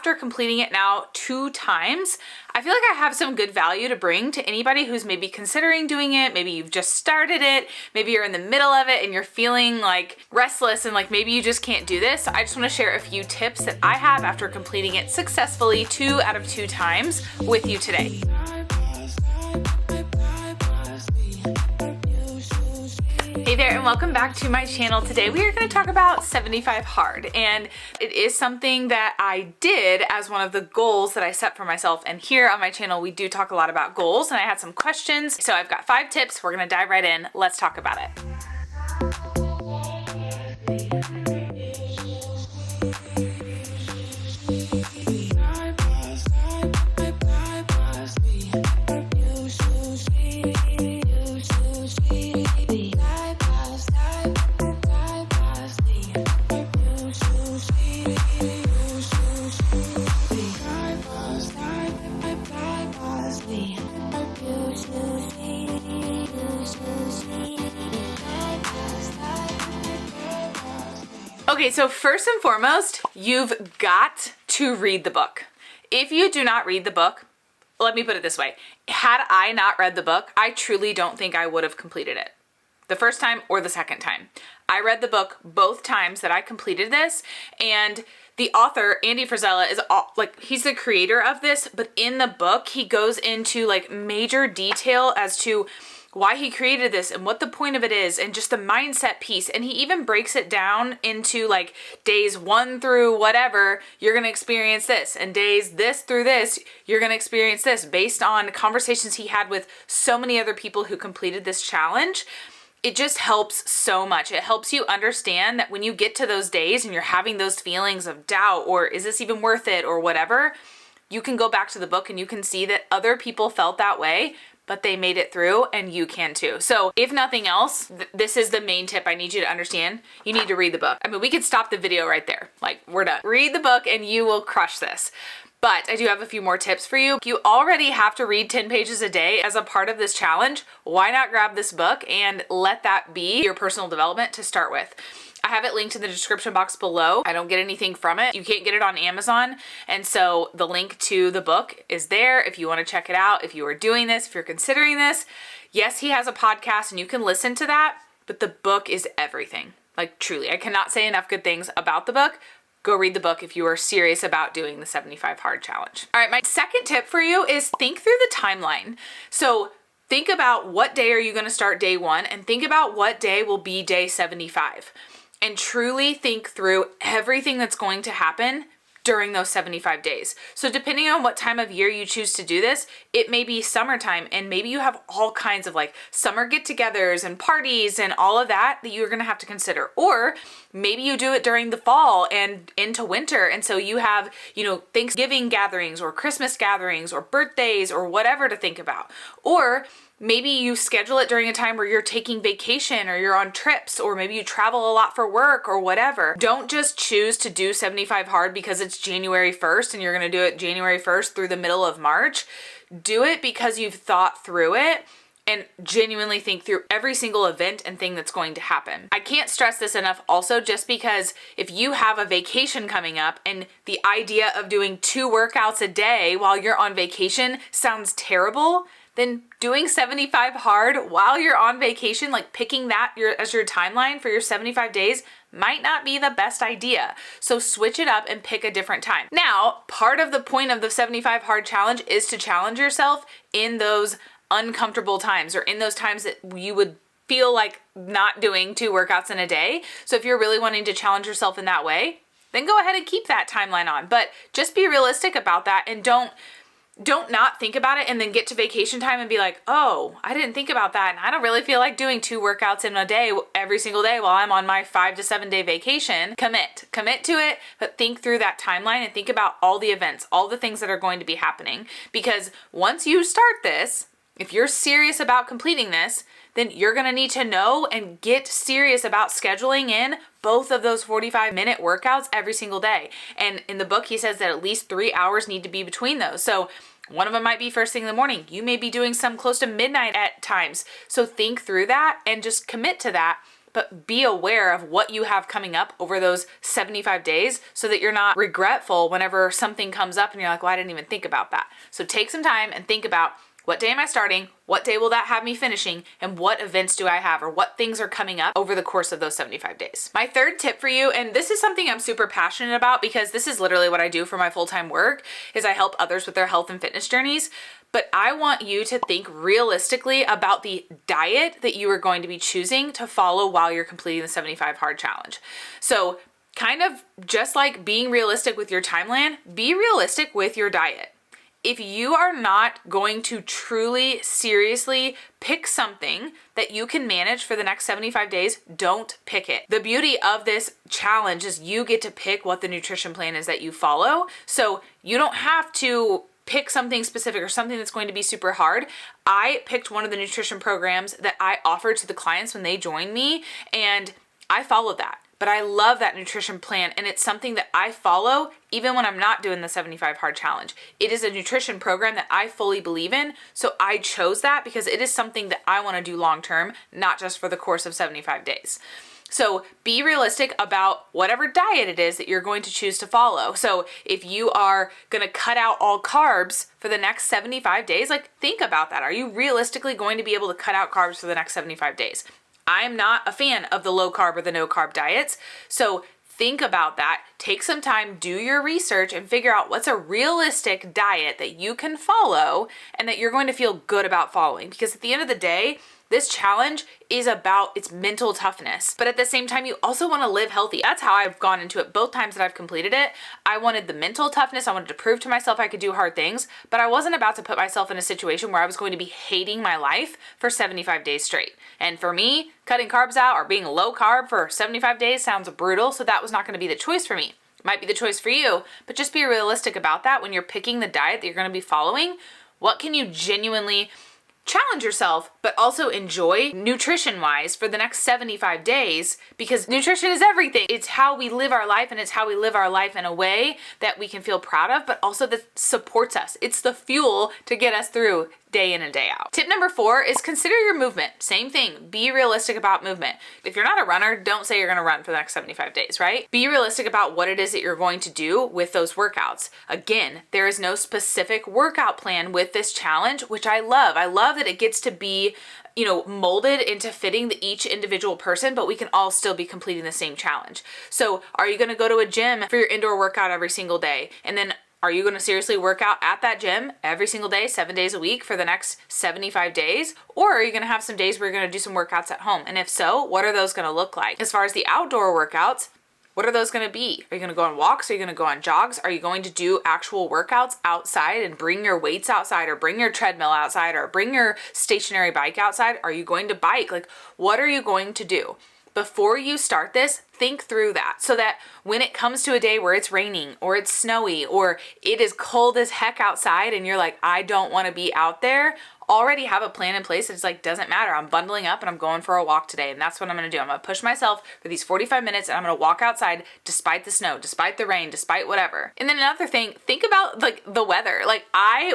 after completing it now 2 times, I feel like I have some good value to bring to anybody who's maybe considering doing it. Maybe you've just started it, maybe you're in the middle of it and you're feeling like restless and like maybe you just can't do this. I just want to share a few tips that I have after completing it successfully 2 out of 2 times with you today. Hey there, and welcome back to my channel. Today we are going to talk about 75 hard, and it is something that I did as one of the goals that I set for myself. And here on my channel we do talk a lot about goals, and I had some questions, so I've got 5 tips. We're going to dive right in. Let's talk about it. Okay, so first and foremost, you've got to read the book. If you do not read the book, let me put it this way. Had I not read the book, I truly don't think I would have completed it. The first time or the second time. I read the book both times that I completed this, and the author, Andy Frisella, is he's the creator of this, but in the book, he goes into like major detail as to why he created this and what the point of it is and just the mindset piece. And he even breaks it down into like days 1 through whatever, you're going to experience this, and days this through this, you're going to experience this, based on conversations he had with so many other people who completed this challenge. It just helps so much. It helps you understand that when you get to those days and you're having those feelings of doubt or is this even worth it or whatever, you can go back to the book and you can see that other people felt that way, but they made it through, and you can too. So if nothing else, this is the main tip I need you to understand. You need to read the book. I mean, we could stop the video right there. Like, we're done. Read the book and you will crush this. But I do have a few more tips for you. You already have to read 10 pages a day as a part of this challenge. Why not grab this book and let that be your personal development to start with? I have it linked in the description box below. I don't get anything from it. You can't get it on Amazon. And so the link to the book is there if you want to check it out. If you are doing this, if you're considering this, yes, he has a podcast and you can listen to that, but the book is everything. Like, truly, I cannot say enough good things about the book. Go read the book if you are serious about doing the 75 hard challenge. All right, my second tip for you is think through the timeline. So think about what day are you going to start day 1, and think about what day will be day 75. And truly think through everything that's going to happen during those 75 days. So depending on what time of year you choose to do this, it may be summertime, and maybe you have all kinds of like summer get-togethers and parties and all of that you're gonna have to consider. Or maybe you do it during the fall and into winter, and so you have, Thanksgiving gatherings or Christmas gatherings or birthdays or whatever to think about. Or maybe you schedule it during a time where you're taking vacation or you're on trips, or maybe you travel a lot for work or whatever. Don't just choose to do 75 hard because it's January 1st and you're going to do it January 1st through the middle of March. Do it because you've thought through it and genuinely think through every single event and thing that's going to happen. I can't stress this enough also, just because if you have a vacation coming up and the idea of doing 2 workouts a day while you're on vacation sounds terrible, then doing 75 hard while you're on vacation, like picking that as your timeline for your 75 days, might not be the best idea. So switch it up and pick a different time. Now, part of the point of the 75 hard challenge is to challenge yourself in those uncomfortable times, or in those times that you would feel like not doing 2 workouts in a day. So if you're really wanting to challenge yourself in that way, then go ahead and keep that timeline on. But just be realistic about that, and don't not think about it and then get to vacation time and be like, oh, I didn't think about that, and I don't really feel like doing 2 workouts in a day every single day while I'm on my 5 to 7 day vacation. Commit to it, but think through that timeline and think about all the events, all the things that are going to be happening. Because once you start this, if you're serious about completing this, then you're gonna need to know and get serious about scheduling in both of those 45-minute workouts every single day. And in the book, he says that at least 3 hours need to be between those. So one of them might be first thing in the morning. You may be doing some close to midnight at times. So think through that and just commit to that but be aware of what you have coming up over those 75 days so that you're not regretful whenever something comes up and you're like, well, I didn't even think about that. So take some time and think about, what day am I starting? What day will that have me finishing? And what events do I have, or what things are coming up over the course of those 75 days? My third tip for you, and this is something I'm super passionate about because this is literally what I do for my full-time work, is I help others with their health and fitness journeys. But I want you to think realistically about the diet that you are going to be choosing to follow while you're completing the 75 Hard Challenge. So kind of just like being realistic with your timeline, be realistic with your diet. If you are not going to truly, seriously pick something that you can manage for the next 75 days, don't pick it. The beauty of this challenge is you get to pick what the nutrition plan is that you follow. So you don't have to pick something specific or something that's going to be super hard. I picked one of the nutrition programs that I offer to the clients when they join me, and I followed that. But I love that nutrition plan, and it's something that I follow even when I'm not doing the 75 Hard Challenge. It is a nutrition program that I fully believe in, so I chose that because it is something that I want to do long term, not just for the course of 75 days. So be realistic about whatever diet it is that you're going to choose to follow. So if you are going to cut out all carbs for the next 75 days, like think about that. Are you realistically going to be able to cut out carbs for the next 75 days? I'm not a fan of the low carb or the no carb diets. So think about that. Take some time, do your research, and figure out what's a realistic diet that you can follow and that you're going to feel good about following. Because at the end of the day, this challenge is about its mental toughness. But at the same time, you also want to live healthy. That's how I've gone into it both times that I've completed it. I wanted the mental toughness. I wanted to prove to myself I could do hard things, but I wasn't about to put myself in a situation where I was going to be hating my life for 75 days straight. And for me, cutting carbs out or being low carb for 75 days sounds brutal, so that was not going to be the choice for me. It might be the choice for you, but just be realistic about that when you're picking the diet that you're going to be following. What can you genuinely challenge yourself, but also enjoy nutrition-wise for the next 75 days, because nutrition is everything. It's how we live our life, and it's how we live our life in a way that we can feel proud of, but also that supports us. It's the fuel to get us through day in and day out. Tip number 4 is consider your movement. Same thing. Be realistic about movement. If you're not a runner, don't say you're going to run for the next 75 days, right? Be realistic about what it is that you're going to do with those workouts. Again, there is no specific workout plan with this challenge, which I love. I love that it gets to be, molded into fitting each individual person, but we can all still be completing the same challenge. So are you going to go to a gym for your indoor workout every single day? And then are you going to seriously work out at that gym every single day, 7 days a week for the next 75 days? Or are you going to have some days where you're going to do some workouts at home? And if so, what are those going to look like? As far as the outdoor workouts, what are those going to be? Are you going to go on walks? Are you going to go on jogs? Are you going to do actual workouts outside and bring your weights outside, or bring your treadmill outside, or bring your stationary bike outside? Are you going to bike? Like, what are you going to do? Before you start this, think through that so that when it comes to a day where it's raining or it's snowy or it is cold as heck outside and you're like, I don't want to be out there, already have a plan in place. It's like, doesn't matter. I'm bundling up and I'm going for a walk today. And that's what I'm going to do. I'm going to push myself for these 45 minutes and I'm going to walk outside despite the snow, despite the rain, despite whatever. And then another thing, think about like the weather. Like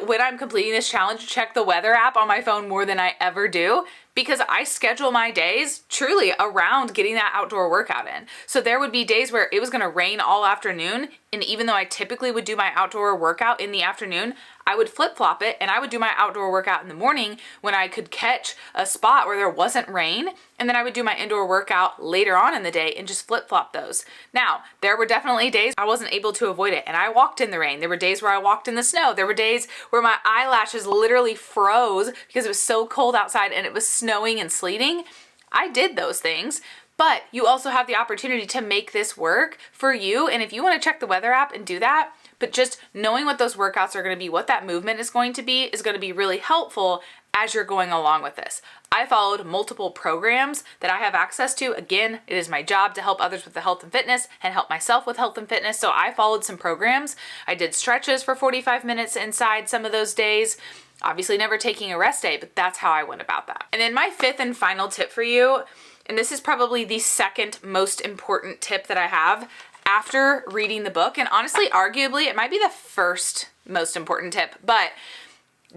when I'm completing this challenge, check the weather app on my phone more than I ever do, because I schedule my days truly around getting that outdoor workout in. So there would be days where it was going to rain all afternoon. And even though I typically would do my outdoor workout in the afternoon, I would flip-flop it and I would do my outdoor workout in the morning when I could catch a spot where there wasn't rain. And then I would do my indoor workout later on in the day and just flip-flop those. Now, there were definitely days I wasn't able to avoid it and I walked in the rain. There were days where I walked in the snow. There were days where my eyelashes literally froze because it was so cold outside and it was snowing and sleeting. I did those things. But you also have the opportunity to make this work for you. And if you want to check the weather app and do that, but just knowing what those workouts are going to be, what that movement is going to be really helpful as you're going along with this. I followed multiple programs that I have access to. Again, it is my job to help others with the health and fitness and help myself with health and fitness. So I followed some programs. I did stretches for 45 minutes inside some of those days. Obviously never taking a rest day, but that's how I went about that. And then my 5th and final tip for you, and this is probably the second most important tip that I have after reading the book. And honestly, arguably, it might be the first most important tip, but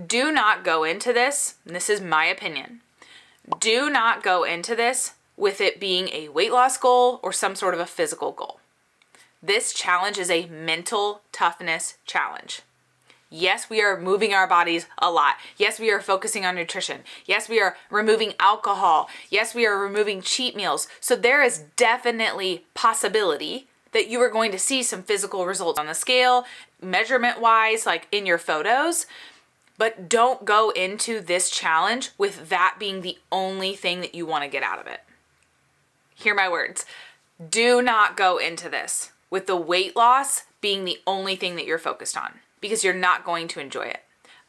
do not go into this, and this is my opinion, do not go into this with it being a weight loss goal or some sort of a physical goal. This challenge is a mental toughness challenge. Yes, we are moving our bodies a lot. Yes, we are focusing on nutrition. Yes, we are removing alcohol. Yes, we are removing cheat meals. So there is definitely possibility that you are going to see some physical results on the scale, measurement-wise, like in your photos. But don't go into this challenge with that being the only thing that you want to get out of it. Hear my words. Do not go into this with the weight loss being the only thing that you're focused on, because you're not going to enjoy it.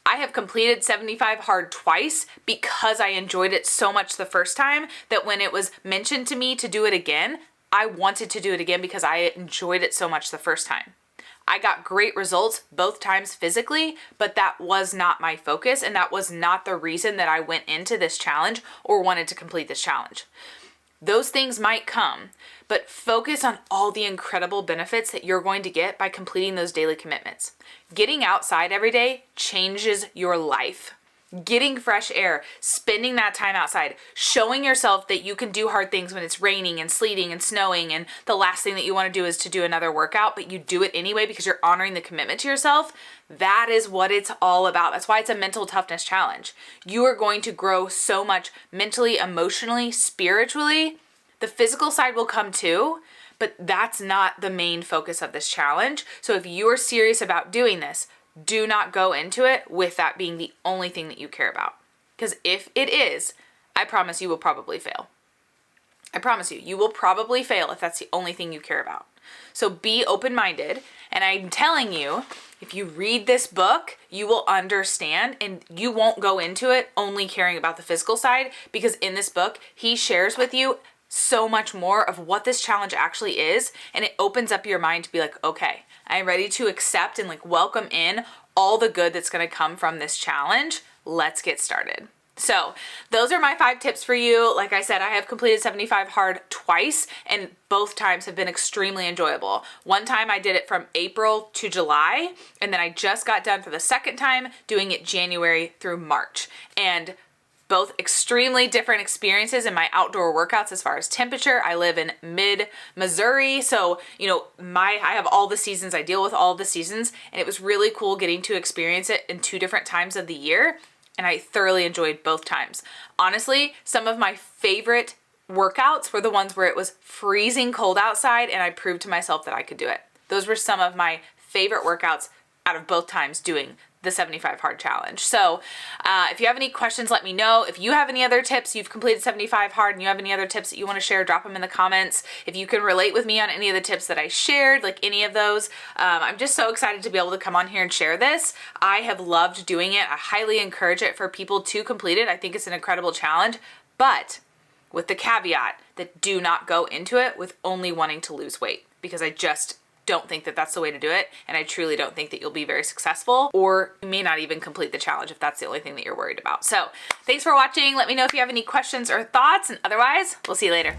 I have completed 75 hard twice because I enjoyed it so much the first time that when it was mentioned to me to do it again, I wanted to do it again because I enjoyed it so much the first time. I got great results both times physically, but that was not my focus, and that was not the reason that I went into this challenge or wanted to complete this challenge. Those things might come, but focus on all the incredible benefits that you're going to get by completing those daily commitments. Getting outside every day changes your life. Getting fresh air, spending that time outside, showing yourself that you can do hard things when it's raining and sleeting and snowing, and the last thing that you want to do is to do another workout, but you do it anyway because you're honoring the commitment to yourself. That is what it's all about. That's why it's a mental toughness challenge. You are going to grow so much mentally, emotionally, spiritually. The physical side will come too, but that's not the main focus of this challenge. So if you are serious about doing this, do not go into it with that being the only thing that you care about. Because if it is, I promise you will probably fail. I promise you will probably fail if that's the only thing you care about. So be open-minded, and I'm telling you, if you read this book, you will understand, and you won't go into it only caring about the physical side, because in this book, he shares with you so much more of what this challenge actually is, and it opens up your mind to be like, okay, I'm ready to accept and like welcome in all the good that's going to come from this challenge. Let's get started. So those are my 5 tips for you. Like I said, I have completed 75 hard twice, and both times have been extremely enjoyable. One time I did it from April to July, and then I just got done for the second time doing it January through March. And both extremely different experiences in my outdoor workouts as far as temperature. I live in mid-Missouri, so I have all the seasons. I deal with all the seasons, and it was really cool getting to experience it in 2 different times of the year, and I thoroughly enjoyed both times. Honestly, some of my favorite workouts were the ones where it was freezing cold outside and I proved to myself that I could do it. Those were some of my favorite workouts out of both times doing the 75 hard challenge. So if you have any questions, let me know. If you have any other tips, you've completed 75 hard and you have any other tips that you want to share, drop them in the comments. If you can relate with me on any of the tips that I shared, like any of those, I'm just so excited to be able to come on here and share this. I have loved doing it. I highly encourage it for people to complete it. I think it's an incredible challenge, but with the caveat that do not go into it with only wanting to lose weight, because I just don't think that that's the way to do it, and I truly don't think that you'll be very successful, or you may not even complete the challenge if that's the only thing that you're worried about. So thanks for watching. Let me know if you have any questions or thoughts, and otherwise we'll see you later.